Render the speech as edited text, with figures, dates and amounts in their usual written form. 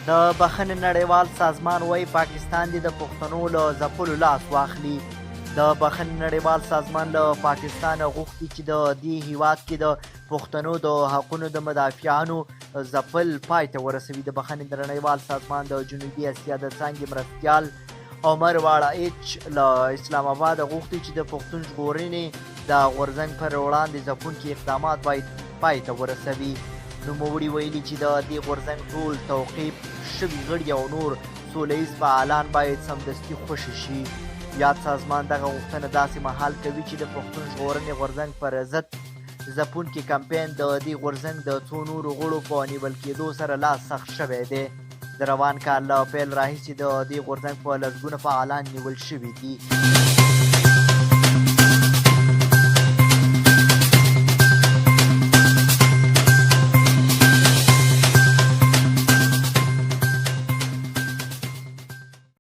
د بخښنې نړیوال سازمان وایي پاکستان دې د پښتنو له ځپلو لاس واخلي. د بخښنې نړیوال سازمان له پاکستانه غوښتي چې د دې هیواد کې د پښتنو د حقونو د مدافعانو ځپل پای ته ورسوي. د بخښنې نړیوال سازمان د جنوبي اسیا د څانګې مرستیال عمر واړه ایچ له اسلام آباد غوښتي چې د پښتون ژغورنې د غورځنګ پر وړاندې ځپونکي اقدامات باید پای ته ورسوي. نوموړي ویلي چې د دې غورځنګ ټول توقیف شوي غړي او نور سوله ییز فعالان باید سمدستي خوشي شي. یاد سازمان دغه غوښتنه داسې مهال کوي چې د پښتون ژغورنې غورځنګ پر ضد ځپونکي کمپین د دې غورځنګ د څو نورو غړو په نیول کېدو سره لاس سخت شوی دی. د روان کال له پیل راهیسې د دې غورځنګ په لسګونه فعالان نیول شوي دي.